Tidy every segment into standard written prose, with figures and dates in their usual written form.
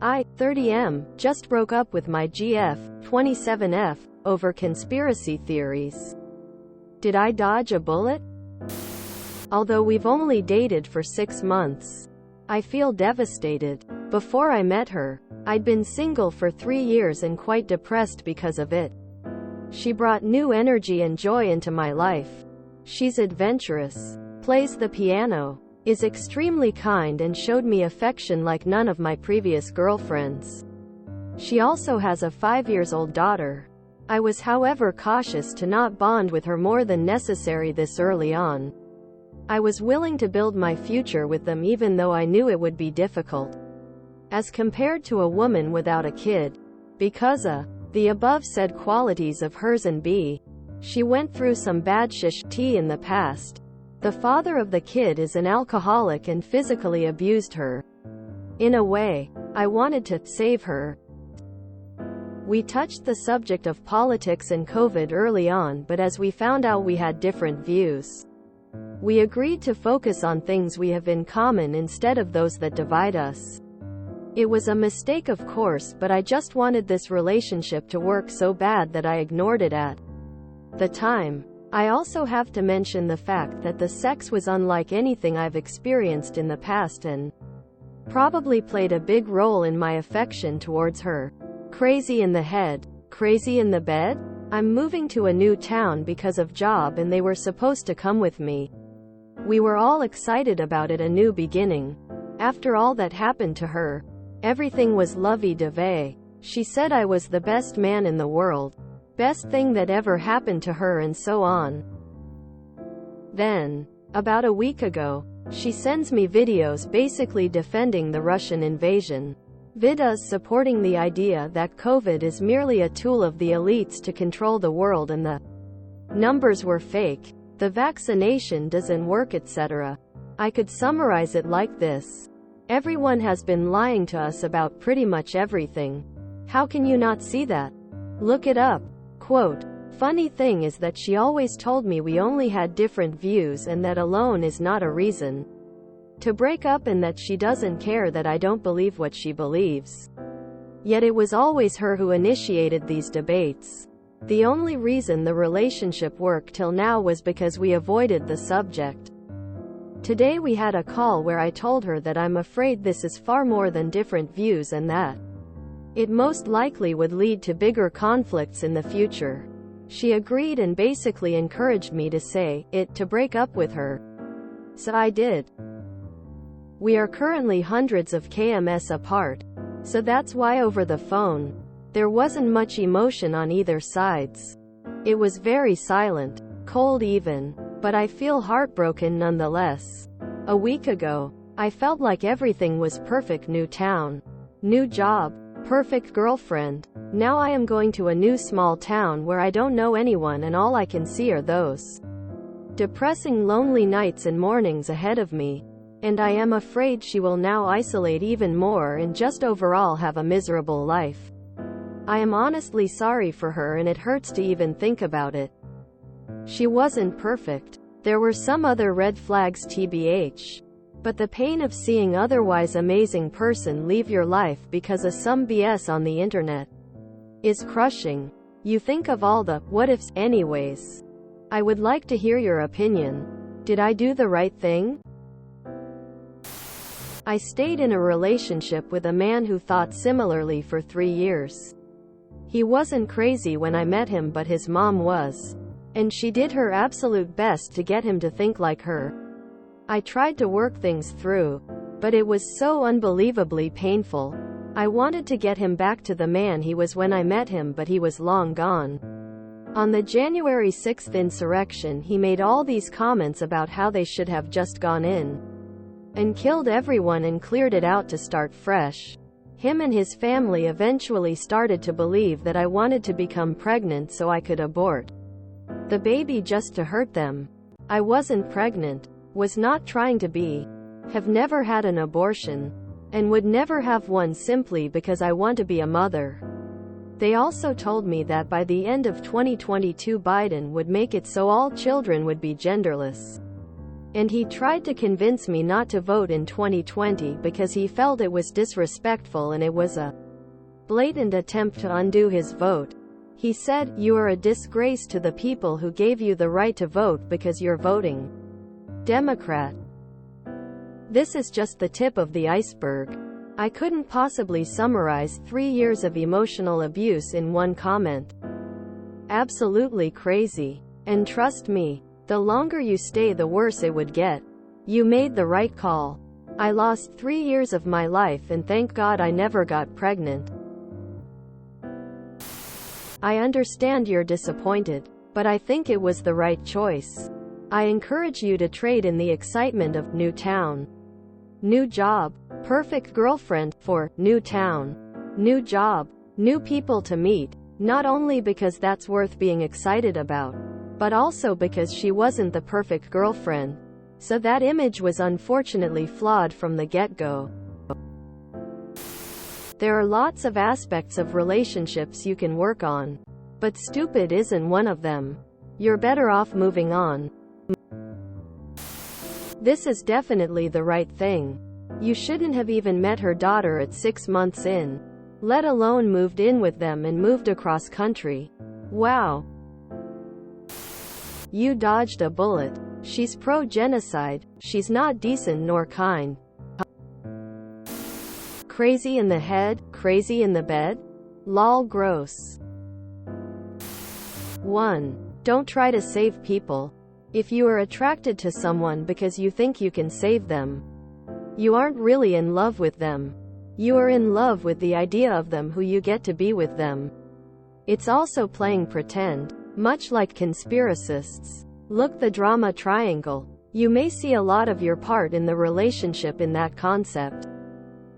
I, 30M, just broke up with my GF, 27F, over conspiracy theories. Did I dodge a bullet? Although we've only dated for 6 months, I feel devastated. Before I met her, I'd been single for 3 years and quite depressed because of it. She brought new energy and joy into my life. She's adventurous, plays the piano, is extremely kind and showed me affection like none of my previous girlfriends. She also has a 5-year-old daughter. I was, however, cautious to not bond with her more than necessary this early on. I was willing to build my future with them even though I knew it would be difficult. As compared to a woman without a kid. Because the above said qualities of hers and B. She went through some bad tea in the past. The father of the kid is an alcoholic and physically abused her. In a way, I wanted to save her. We touched the subject of politics and COVID early on, but as we found out we had different views, we agreed to focus on things we have in common instead of those that divide us. It was a mistake, of course, but I just wanted this relationship to work so bad that I ignored it at the time. I also have to mention the fact that the sex was unlike anything I've experienced in the past and probably played a big role in my affection towards her. Crazy in the head, crazy in the bed? I'm moving to a new town because of job and they were supposed to come with me. We were all excited about it, a new beginning. After all that happened to her, everything was lovey-dovey. She said I was the best man in the world. Best thing that ever happened to her and so on. Then, about a week ago, she sends me videos basically defending the Russian invasion. Videos supporting the idea that COVID is merely a tool of the elites to control the world and the numbers were fake. The vaccination doesn't work, etc. I could summarize it like this. Everyone has been lying to us about pretty much everything. How can you not see that? Look it up. Quote, funny thing is that she always told me we only had different views and that alone is not a reason to break up and that she doesn't care that I don't believe what she believes. Yet it was always her who initiated these debates. The only reason the relationship worked till now was because we avoided the subject. Today we had a call where I told her that I'm afraid this is far more than different views and that it most likely would lead to bigger conflicts in the future. She agreed and basically encouraged me to say it to break up with her. So I did. We are currently hundreds of kms apart, so that's why over the phone, there wasn't much emotion on either sides. It was very silent, cold even, but I feel heartbroken nonetheless. A week ago, I felt like everything was perfect. New town, new job, perfect girlfriend. Now I am going to a new small town where I don't know anyone and all I can see are those depressing lonely nights and mornings ahead of me. And I am afraid she will now isolate even more and just overall have a miserable life. I am honestly sorry for her and it hurts to even think about it. She wasn't perfect. There were some other red flags tbh. But the pain of seeing otherwise amazing person leave your life because of some BS on the internet is crushing. You think of all the what ifs. Anyways, I would like to hear your opinion. Did I do the right thing? I stayed in a relationship with a man who thought similarly for 3 years. He wasn't crazy when I met him, but his mom was. And she did her absolute best to get him to think like her. I tried to work things through, but it was so unbelievably painful. I wanted to get him back to the man he was when I met him, but he was long gone. On the January 6th insurrection, he made all these comments about how they should have just gone in and killed everyone and cleared it out to start fresh. Him and his family eventually started to believe that I wanted to become pregnant so I could abort the baby just to hurt them. I wasn't pregnant, was not trying to be, have never had an abortion, and would never have one simply because I want to be a mother. They also told me that by the end of 2022 Biden would make it so all children would be genderless. And he tried to convince me not to vote in 2020 because he felt it was disrespectful and it was a blatant attempt to undo his vote. He said, "You are a disgrace to the people who gave you the right to vote because you're voting Democrat." This is just the tip of the iceberg. I couldn't possibly summarize 3 years of emotional abuse in one comment. Absolutely crazy. And trust me, the longer you stay, the worse it would get. You made the right call. I lost 3 years of my life and thank God I never got pregnant. I understand you're disappointed, but I think it was the right choice. I encourage you to trade in the excitement of new town, new job, perfect girlfriend, for new town, new job, new people to meet, not only because that's worth being excited about, but also because she wasn't the perfect girlfriend. So that image was unfortunately flawed from the get-go. There are lots of aspects of relationships you can work on, but stupid isn't one of them. You're better off moving on. This is definitely the right thing. You shouldn't have even met her daughter at 6 months in, let alone moved in with them and moved across country. Wow. You dodged a bullet. She's pro-genocide. She's not decent nor kind. Crazy in the head, crazy in the bed? Lol, gross. 1. Don't try to save people. If you are attracted to someone because you think you can save them, you aren't really in love with them. You are in love with the idea of them, who you get to be with them. It's also playing pretend, much like conspiracists. Look, the drama triangle. You may see a lot of your part in the relationship in that concept.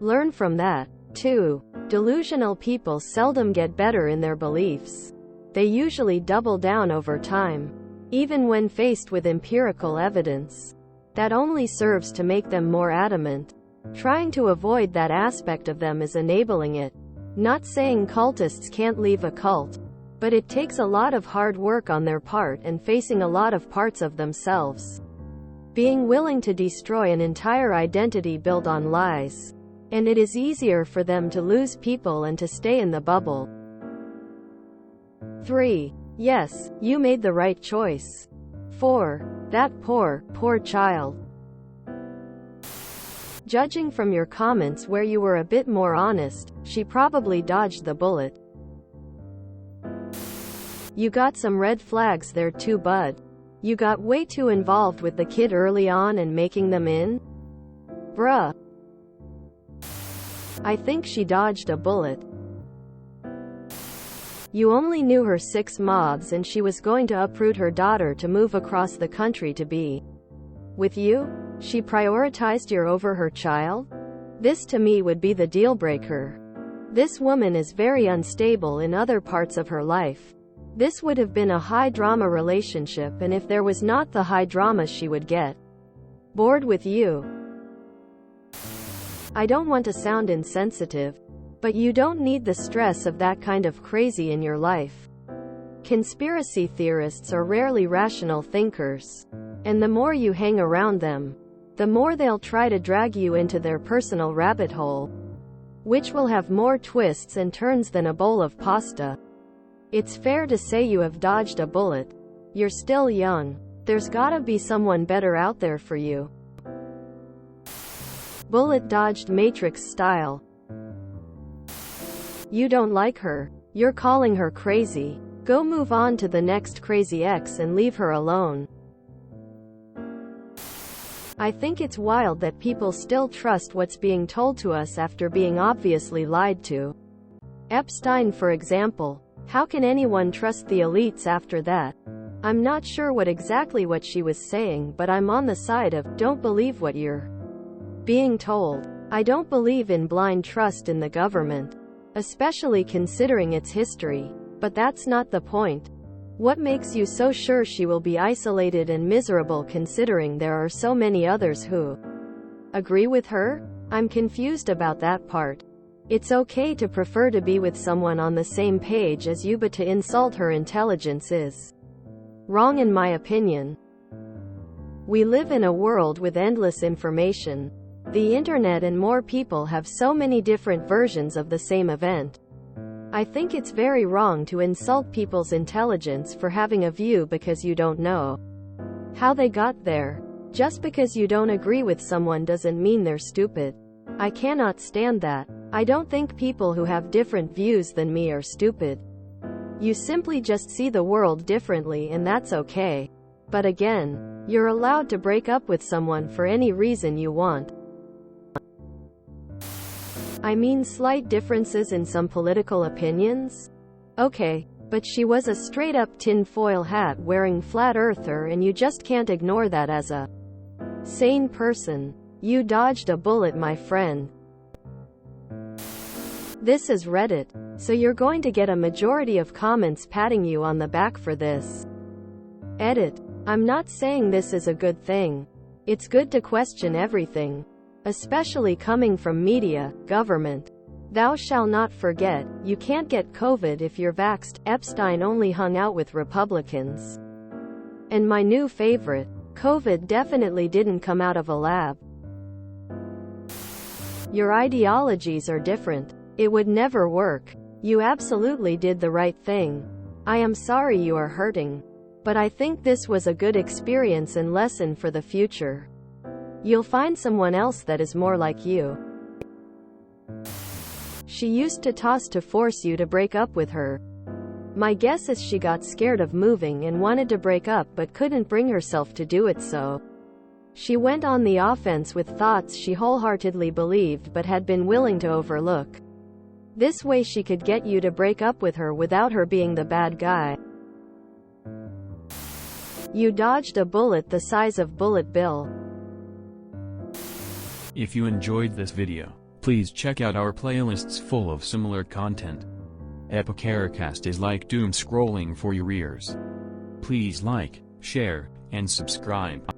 Learn from that. 2. Delusional people seldom get better in their beliefs. They usually double down over time, even when faced with empirical evidence. That only serves to make them more adamant. Trying to avoid that aspect of them is enabling it. Not saying cultists can't leave a cult, but it takes a lot of hard work on their part and facing a lot of parts of themselves. Being willing to destroy an entire identity built on lies. And it is easier for them to lose people and to stay in the bubble. 3. Yes, you made the right choice. 4. That poor child. Judging from your comments where you were a bit more honest, she probably dodged the bullet. You got some red flags there too, bud. You got way too involved with the kid early on and making them in? Bruh. I think she dodged a bullet. You only knew her 6 months and she was going to uproot her daughter to move across the country to be with you? She prioritized you over her child? This to me would be the deal breaker. This woman is very unstable in other parts of her life. This would have been a high drama relationship, and if there was not the high drama, she would get bored with you. I don't want to sound insensitive, but you don't need the stress of that kind of crazy in your life. Conspiracy theorists are rarely rational thinkers, and the more you hang around them, the more they'll try to drag you into their personal rabbit hole, which will have more twists and turns than a bowl of pasta. It's fair to say you have dodged a bullet. You're still young. There's gotta be someone better out there for you. Bullet dodged Matrix style. You don't like her. You're calling her crazy. Go move on to the next crazy ex and leave her alone. I think it's wild that people still trust what's being told to us after being obviously lied to. Epstein, for example. How can anyone trust the elites after that? I'm not sure what she was saying, but I'm on the side of, don't believe what you're being told. I don't believe in blind trust in the government, especially considering its history. But that's not the point. What makes you so sure she will be isolated and miserable considering there are so many others who agree with her? I'm confused about that part. It's okay to prefer to be with someone on the same page as you, but to insult her intelligence is wrong in my opinion. We live in a world with endless information. The internet and more people have so many different versions of the same event. I think it's very wrong to insult people's intelligence for having a view because you don't know how they got there. Just because you don't agree with someone doesn't mean they're stupid. I cannot stand that. I don't think people who have different views than me are stupid. You simply just see the world differently, and that's okay. But again, you're allowed to break up with someone for any reason you want. I mean, slight differences in some political opinions? Okay, but she was a straight-up tinfoil hat wearing flat earther, and you just can't ignore that as a sane person. You dodged a bullet, my friend. This is Reddit, so you're going to get a majority of comments patting you on the back for this. Edit. I'm not saying this is a good thing. It's good to question everything, especially coming from media, government. Thou shalt not forget, you can't get COVID if you're vaxxed. Epstein only hung out with Republicans. And my new favorite, COVID definitely didn't come out of a lab. Your ideologies are different. It would never work. You absolutely did the right thing. I am sorry you are hurting. But I think this was a good experience and lesson for the future. You'll find someone else that is more like you. She used to toss to force you to break up with her. My guess is she got scared of moving and wanted to break up but couldn't bring herself to do it, so she went on the offense with thoughts she wholeheartedly believed but had been willing to overlook. This way she could get you to break up with her without her being the bad guy. You dodged a bullet the size of Bullet Bill. If you enjoyed this video, please check out our playlists full of similar content. Epicaricast is like doom scrolling for your ears. Please like, share, and subscribe.